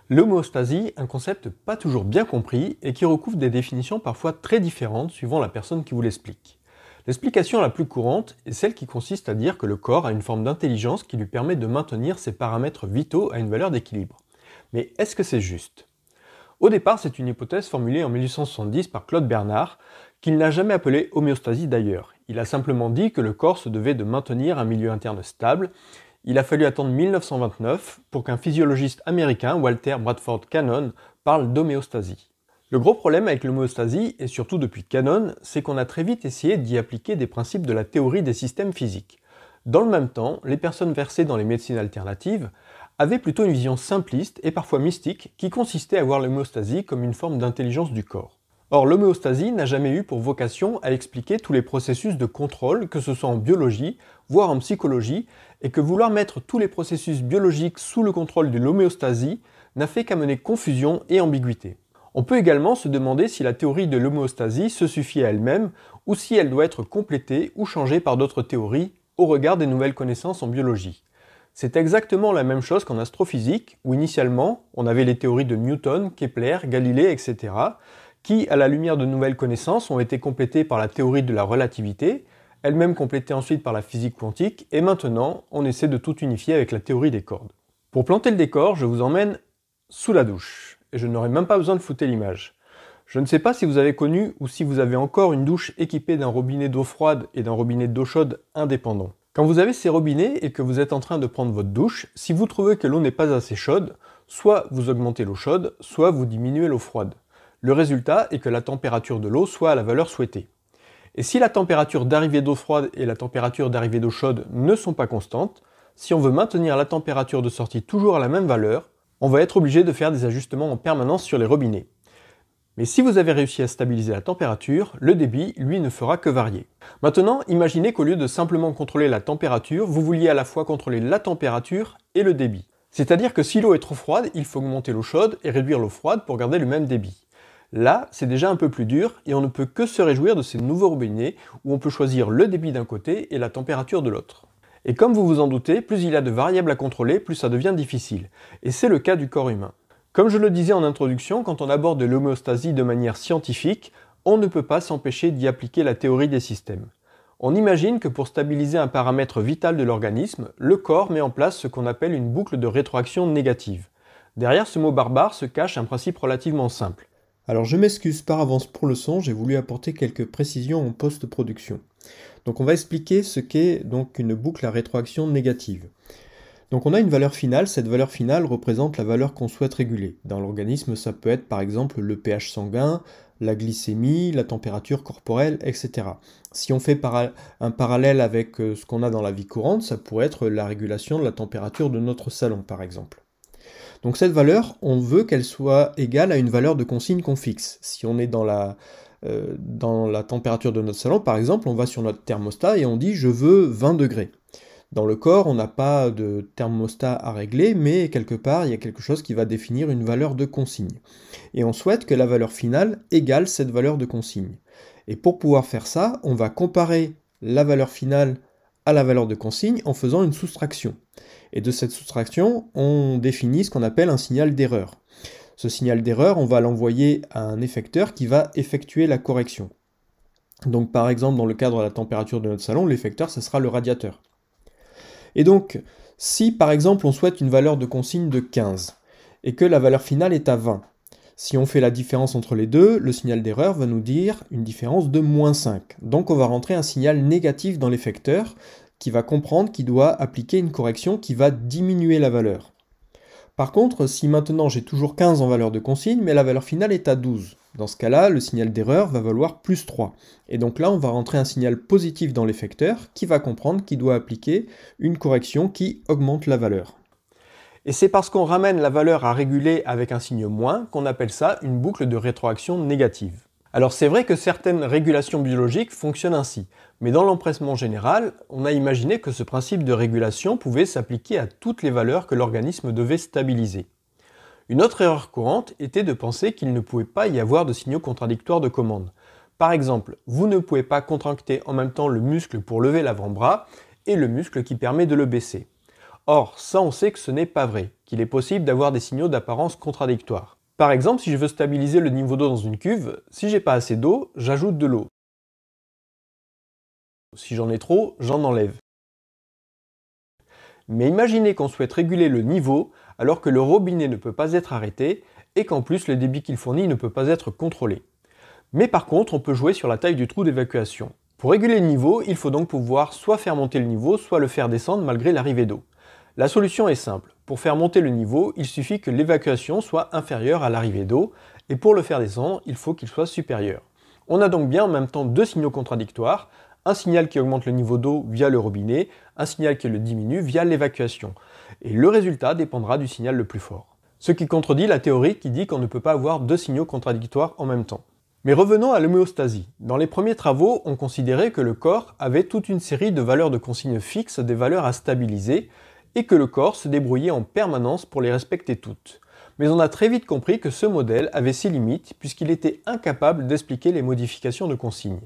L'homéostasie, un concept pas toujours bien compris et qui recouvre des définitions parfois très différentes suivant la personne qui vous l'explique. L'explication la plus courante est celle qui consiste à dire que le corps a une forme d'intelligence qui lui permet de maintenir ses paramètres vitaux à une valeur d'équilibre. Mais est-ce que c'est juste? Au départ, c'est une hypothèse formulée en 1870 par Claude Bernard, qu'il n'a jamais appelée homéostasie d'ailleurs. Il a simplement dit que le corps se devait de maintenir un milieu interne stable. Il a fallu attendre 1929 pour qu'un physiologiste américain, Walter Bradford Cannon, parle d'homéostasie. Le gros problème avec l'homéostasie, et surtout depuis Cannon, c'est qu'on a très vite essayé d'y appliquer des principes de la théorie des systèmes physiques. Dans le même temps, les personnes versées dans les médecines alternatives avaient plutôt une vision simpliste et parfois mystique qui consistait à voir l'homéostasie comme une forme d'intelligence du corps. Or, l'homéostasie n'a jamais eu pour vocation à expliquer tous les processus de contrôle, que ce soit en biologie, voire en psychologie, et que vouloir mettre tous les processus biologiques sous le contrôle de l'homéostasie n'a fait qu'amener confusion et ambiguïté. On peut également se demander si la théorie de l'homéostasie se suffit à elle-même, ou si elle doit être complétée ou changée par d'autres théories, au regard des nouvelles connaissances en biologie. C'est exactement la même chose qu'en astrophysique, où initialement, on avait les théories de Newton, Kepler, Galilée, etc., qui, à la lumière de nouvelles connaissances, ont été complétées par la théorie de la relativité, elle-même complétée ensuite par la physique quantique, et maintenant, on essaie de tout unifier avec la théorie des cordes. Pour planter le décor, je vous emmène sous la douche, et je n'aurai même pas besoin de flouter l'image. Je ne sais pas si vous avez connu ou si vous avez encore une douche équipée d'un robinet d'eau froide et d'un robinet d'eau chaude indépendant. Quand vous avez ces robinets et que vous êtes en train de prendre votre douche, si vous trouvez que l'eau n'est pas assez chaude, soit vous augmentez l'eau chaude, soit vous diminuez l'eau froide. Le résultat est que la température de l'eau soit à la valeur souhaitée. Et si la température d'arrivée d'eau froide et la température d'arrivée d'eau chaude ne sont pas constantes, si on veut maintenir la température de sortie toujours à la même valeur, on va être obligé de faire des ajustements en permanence sur les robinets. Mais si vous avez réussi à stabiliser la température, le débit, lui, ne fera que varier. Maintenant, imaginez qu'au lieu de simplement contrôler la température, vous vouliez à la fois contrôler la température et le débit. C'est-à-dire que si l'eau est trop froide, il faut augmenter l'eau chaude et réduire l'eau froide pour garder le même débit. Là, c'est déjà un peu plus dur et on ne peut que se réjouir de ces nouveaux robinets où on peut choisir le débit d'un côté et la température de l'autre. Et comme vous vous en doutez, plus il y a de variables à contrôler, plus ça devient difficile. Et c'est le cas du corps humain. Comme je le disais en introduction, quand on aborde l'homéostasie de manière scientifique, on ne peut pas s'empêcher d'y appliquer la théorie des systèmes. On imagine que pour stabiliser un paramètre vital de l'organisme, le corps met en place ce qu'on appelle une boucle de rétroaction négative. Derrière ce mot barbare se cache un principe relativement simple. Alors je m'excuse par avance pour le son, j'ai voulu apporter quelques précisions en post-production. Donc on va expliquer ce qu'est donc une boucle à rétroaction négative. Donc on a une valeur finale, cette valeur finale représente la valeur qu'on souhaite réguler. Dans l'organisme, ça peut être par exemple le pH sanguin, la glycémie, la température corporelle, etc. Si on fait un parallèle avec ce qu'on a dans la vie courante, ça pourrait être la régulation de la température de notre salon par exemple. Donc cette valeur, on veut qu'elle soit égale à une valeur de consigne qu'on fixe. Si on est dans la température de notre salon, par exemple, on va sur notre thermostat et on dit « je veux 20 degrés ». Dans le corps, on n'a pas de thermostat à régler, mais quelque part, il y a quelque chose qui va définir une valeur de consigne. Et on souhaite que la valeur finale égale cette valeur de consigne. Et pour pouvoir faire ça, on va comparer la valeur finale à la valeur de consigne en faisant une soustraction. Et de cette soustraction, on définit ce qu'on appelle un signal d'erreur. Ce signal d'erreur, on va l'envoyer à un effecteur qui va effectuer la correction. Donc par exemple, dans le cadre de la température de notre salon, l'effecteur, ce sera le radiateur. Et donc, si par exemple on souhaite une valeur de consigne de 15, et que la valeur finale est à 20, si on fait la différence entre les deux, le signal d'erreur va nous dire une différence de moins 5. Donc on va rentrer un signal négatif dans l'effecteur, qui va comprendre qu'il doit appliquer une correction qui va diminuer la valeur. Par contre, si maintenant j'ai toujours 15 en valeur de consigne, mais la valeur finale est à 12, dans ce cas-là, le signal d'erreur va valoir plus 3. Et donc là, on va rentrer un signal positif dans l'effecteur qui va comprendre qu'il doit appliquer une correction qui augmente la valeur. Et c'est parce qu'on ramène la valeur à réguler avec un signe moins qu'on appelle ça une boucle de rétroaction négative. Alors c'est vrai que certaines régulations biologiques fonctionnent ainsi, mais dans l'empressement général, on a imaginé que ce principe de régulation pouvait s'appliquer à toutes les valeurs que l'organisme devait stabiliser. Une autre erreur courante était de penser qu'il ne pouvait pas y avoir de signaux contradictoires de commande. Par exemple, vous ne pouvez pas contracter en même temps le muscle pour lever l'avant-bras et le muscle qui permet de le baisser. Or, ça on sait que ce n'est pas vrai, qu'il est possible d'avoir des signaux d'apparence contradictoires. Par exemple, si je veux stabiliser le niveau d'eau dans une cuve, si j'ai pas assez d'eau, j'ajoute de l'eau. Si j'en ai trop, j'en enlève. Mais imaginez qu'on souhaite réguler le niveau alors que le robinet ne peut pas être arrêté et qu'en plus le débit qu'il fournit ne peut pas être contrôlé. Mais par contre, on peut jouer sur la taille du trou d'évacuation. Pour réguler le niveau, il faut donc pouvoir soit faire monter le niveau, soit le faire descendre malgré l'arrivée d'eau. La solution est simple. Pour faire monter le niveau, il suffit que l'évacuation soit inférieure à l'arrivée d'eau, et pour le faire descendre, il faut qu'il soit supérieur. On a donc bien en même temps deux signaux contradictoires, un signal qui augmente le niveau d'eau via le robinet, un signal qui le diminue via l'évacuation. Et le résultat dépendra du signal le plus fort. Ce qui contredit la théorie qui dit qu'on ne peut pas avoir deux signaux contradictoires en même temps. Mais revenons à l'homéostasie. Dans les premiers travaux, on considérait que le corps avait toute une série de valeurs de consignes fixes, des valeurs à stabiliser, et que le corps se débrouillait en permanence pour les respecter toutes. Mais on a très vite compris que ce modèle avait ses limites puisqu'il était incapable d'expliquer les modifications de consignes.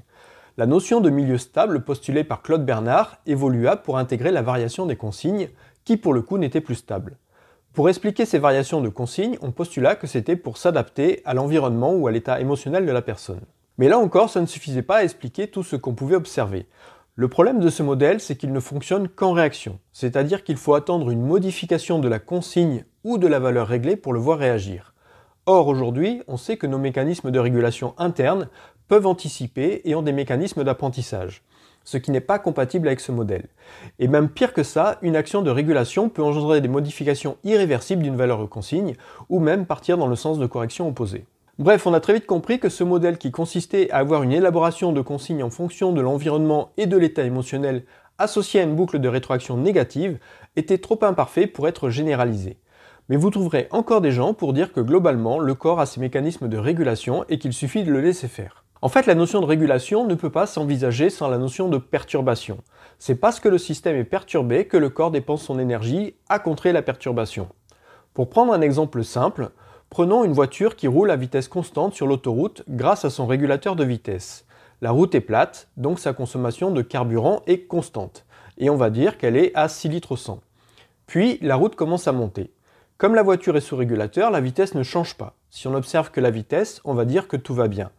La notion de milieu stable postulée par Claude Bernard évolua pour intégrer la variation des consignes, qui pour le coup n'était plus stable. Pour expliquer ces variations de consignes, on postula que c'était pour s'adapter à l'environnement ou à l'état émotionnel de la personne. Mais là encore, ça ne suffisait pas à expliquer tout ce qu'on pouvait observer. Le problème de ce modèle, c'est qu'il ne fonctionne qu'en réaction, c'est-à-dire qu'il faut attendre une modification de la consigne ou de la valeur réglée pour le voir réagir. Or, aujourd'hui, on sait que nos mécanismes de régulation interne peuvent anticiper et ont des mécanismes d'apprentissage, ce qui n'est pas compatible avec ce modèle. Et même pire que ça, une action de régulation peut engendrer des modifications irréversibles d'une valeur de consigne, ou même partir dans le sens de correction opposé. Bref, on a très vite compris que ce modèle qui consistait à avoir une élaboration de consignes en fonction de l'environnement et de l'état émotionnel associé à une boucle de rétroaction négative était trop imparfait pour être généralisé. Mais vous trouverez encore des gens pour dire que globalement, le corps a ses mécanismes de régulation et qu'il suffit de le laisser faire. En fait, la notion de régulation ne peut pas s'envisager sans la notion de perturbation. C'est parce que le système est perturbé que le corps dépense son énergie à contrer la perturbation. Pour prendre un exemple simple, prenons une voiture qui roule à vitesse constante sur l'autoroute grâce à son régulateur de vitesse. La route est plate, donc sa consommation de carburant est constante. Et on va dire qu'elle est à 6 litres au 100. Puis, la route commence à monter. Comme la voiture est sous régulateur, la vitesse ne change pas. Si on observe que la vitesse, on va dire que tout va bien.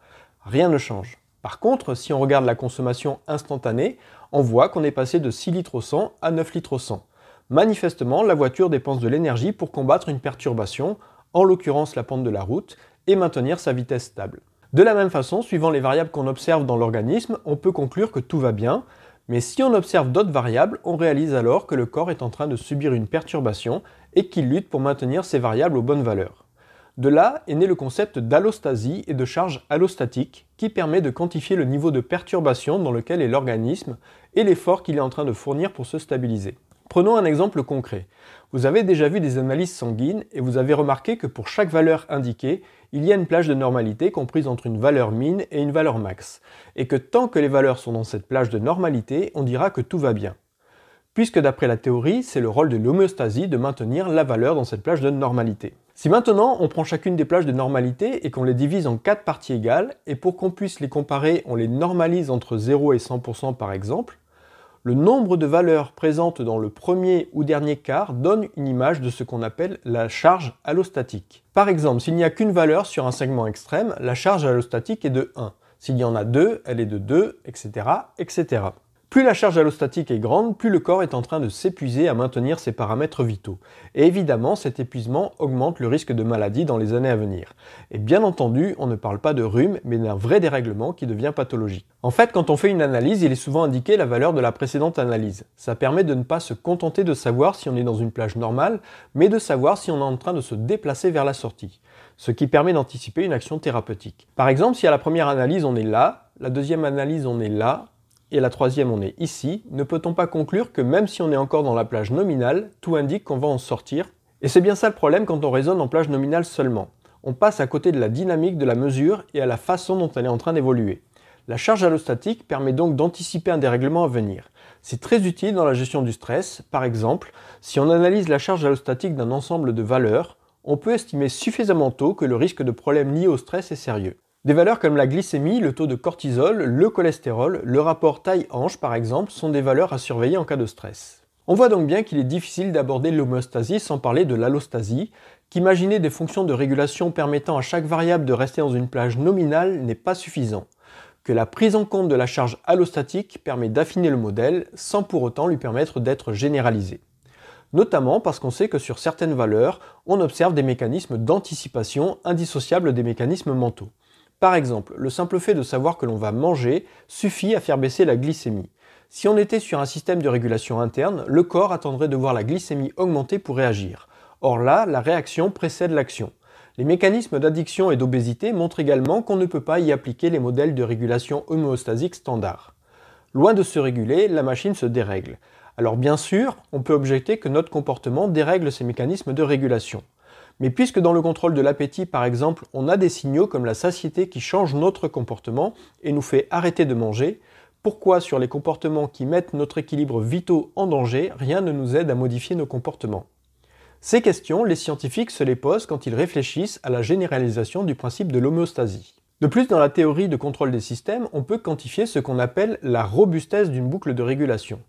Rien ne change. Par contre, si on regarde la consommation instantanée, on voit qu'on est passé de 6 litres au 100 à 9 litres au 100. Manifestement, la voiture dépense de l'énergie pour combattre une perturbation, en l'occurrence la pente de la route, et maintenir sa vitesse stable. De la même façon, suivant les variables qu'on observe dans l'organisme, on peut conclure que tout va bien, mais si on observe d'autres variables, on réalise alors que le corps est en train de subir une perturbation et qu'il lutte pour maintenir ces variables aux bonnes valeurs. De là est né le concept d'allostasie et de charge allostatique qui permet de quantifier le niveau de perturbation dans lequel est l'organisme et l'effort qu'il est en train de fournir pour se stabiliser. Prenons un exemple concret. Vous avez déjà vu des analyses sanguines et vous avez remarqué que pour chaque valeur indiquée, il y a une plage de normalité comprise entre une valeur min et une valeur max, et que tant que les valeurs sont dans cette plage de normalité, on dira que tout va bien. Puisque d'après la théorie, c'est le rôle de l'homéostasie de maintenir la valeur dans cette plage de normalité. Si maintenant on prend chacune des plages de normalité et qu'on les divise en 4 parties égales, et pour qu'on puisse les comparer, on les normalise entre 0 et 100% par exemple, le nombre de valeurs présentes dans le premier ou dernier quart donne une image de ce qu'on appelle la charge allostatique. Par exemple, s'il n'y a qu'une valeur sur un segment extrême, la charge allostatique est de 1. S'il y en a 2, elle est de 2, etc., etc. Plus la charge allostatique est grande, plus le corps est en train de s'épuiser à maintenir ses paramètres vitaux. Et évidemment, cet épuisement augmente le risque de maladie dans les années à venir. Et bien entendu, on ne parle pas de rhume, mais d'un vrai dérèglement qui devient pathologique. En fait, quand on fait une analyse, il est souvent indiqué la valeur de la précédente analyse. Ça permet de ne pas se contenter de savoir si on est dans une plage normale, mais de savoir si on est en train de se déplacer vers la sortie. Ce qui permet d'anticiper une action thérapeutique. Par exemple, si à la première analyse on est là, la deuxième analyse on est là, et la troisième on est ici, ne peut-on pas conclure que même si on est encore dans la plage nominale, tout indique qu'on va en sortir? Et c'est bien ça le problème quand on raisonne en plage nominale seulement. On passe à côté de la dynamique de la mesure et à la façon dont elle est en train d'évoluer. La charge allostatique permet donc d'anticiper un dérèglement à venir. C'est très utile dans la gestion du stress. Par exemple, si on analyse la charge allostatique d'un ensemble de valeurs, on peut estimer suffisamment tôt que le risque de problème lié au stress est sérieux. Des valeurs comme la glycémie, le taux de cortisol, le cholestérol, le rapport taille-hanche par exemple sont des valeurs à surveiller en cas de stress. On voit donc bien qu'il est difficile d'aborder l'homéostasie sans parler de l'allostasie, qu'imaginer des fonctions de régulation permettant à chaque variable de rester dans une plage nominale n'est pas suffisant, que la prise en compte de la charge allostatique permet d'affiner le modèle sans pour autant lui permettre d'être généralisé. Notamment parce qu'on sait que sur certaines valeurs, on observe des mécanismes d'anticipation indissociables des mécanismes mentaux. Par exemple, le simple fait de savoir que l'on va manger suffit à faire baisser la glycémie. Si on était sur un système de régulation interne, le corps attendrait de voir la glycémie augmenter pour réagir. Or là, la réaction précède l'action. Les mécanismes d'addiction et d'obésité montrent également qu'on ne peut pas y appliquer les modèles de régulation homéostasique standard. Loin de se réguler, la machine se dérègle. Alors bien sûr, on peut objecter que notre comportement dérègle ces mécanismes de régulation. Mais puisque dans le contrôle de l'appétit, par exemple, on a des signaux comme la satiété qui changent notre comportement et nous fait arrêter de manger, pourquoi sur les comportements qui mettent notre équilibre vitaux en danger, rien ne nous aide à modifier nos comportements? Ces questions, les scientifiques se les posent quand ils réfléchissent à la généralisation du principe de l'homéostasie. De plus, dans la théorie de contrôle des systèmes, on peut quantifier ce qu'on appelle la robustesse d'une boucle de régulation,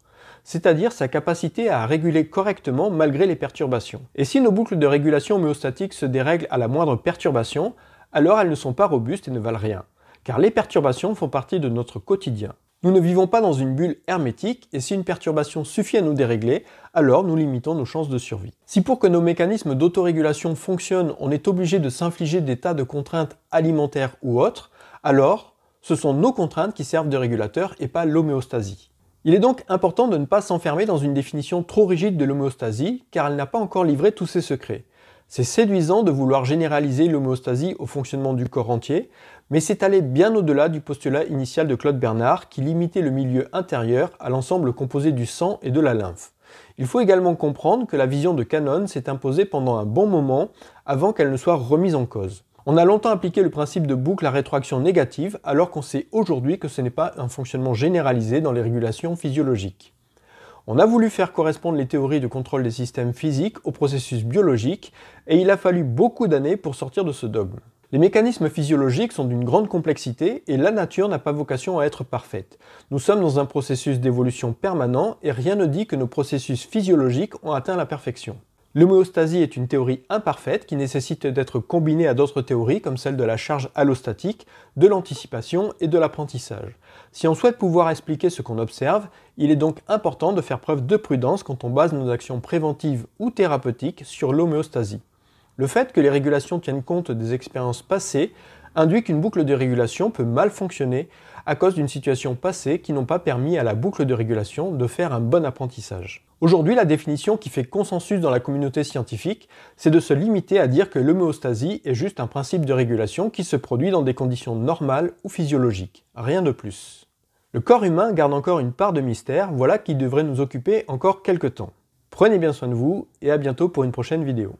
c'est-à-dire sa capacité à réguler correctement malgré les perturbations. Et si nos boucles de régulation homéostatiques se dérèglent à la moindre perturbation, alors elles ne sont pas robustes et ne valent rien, car les perturbations font partie de notre quotidien. Nous ne vivons pas dans une bulle hermétique et si une perturbation suffit à nous dérégler, alors nous limitons nos chances de survie. Si pour que nos mécanismes d'autorégulation fonctionnent, on est obligé de s'infliger des tas de contraintes alimentaires ou autres, alors ce sont nos contraintes qui servent de régulateurs et pas l'homéostasie. Il est donc important de ne pas s'enfermer dans une définition trop rigide de l'homéostasie car elle n'a pas encore livré tous ses secrets. C'est séduisant de vouloir généraliser l'homéostasie au fonctionnement du corps entier, mais c'est aller bien au-delà du postulat initial de Claude Bernard qui limitait le milieu intérieur à l'ensemble composé du sang et de la lymphe. Il faut également comprendre que la vision de Cannon s'est imposée pendant un bon moment avant qu'elle ne soit remise en cause. On a longtemps appliqué le principe de boucle à rétroaction négative alors qu'on sait aujourd'hui que ce n'est pas un fonctionnement généralisé dans les régulations physiologiques. On a voulu faire correspondre les théories de contrôle des systèmes physiques aux processus biologiques et il a fallu beaucoup d'années pour sortir de ce dogme. Les mécanismes physiologiques sont d'une grande complexité et la nature n'a pas vocation à être parfaite. Nous sommes dans un processus d'évolution permanent et rien ne dit que nos processus physiologiques ont atteint la perfection. L'homéostasie est une théorie imparfaite qui nécessite d'être combinée à d'autres théories comme celle de la charge allostatique, de l'anticipation et de l'apprentissage. Si on souhaite pouvoir expliquer ce qu'on observe, il est donc important de faire preuve de prudence quand on base nos actions préventives ou thérapeutiques sur l'homéostasie. Le fait que les régulations tiennent compte des expériences passées induit qu'une boucle de régulation peut mal fonctionner à cause d'une situation passée qui n'ont pas permis à la boucle de régulation de faire un bon apprentissage. Aujourd'hui, la définition qui fait consensus dans la communauté scientifique, c'est de se limiter à dire que l'homéostasie est juste un principe de régulation qui se produit dans des conditions normales ou physiologiques. Rien de plus. Le corps humain garde encore une part de mystère, voilà qui devrait nous occuper encore quelques temps. Prenez bien soin de vous et à bientôt pour une prochaine vidéo.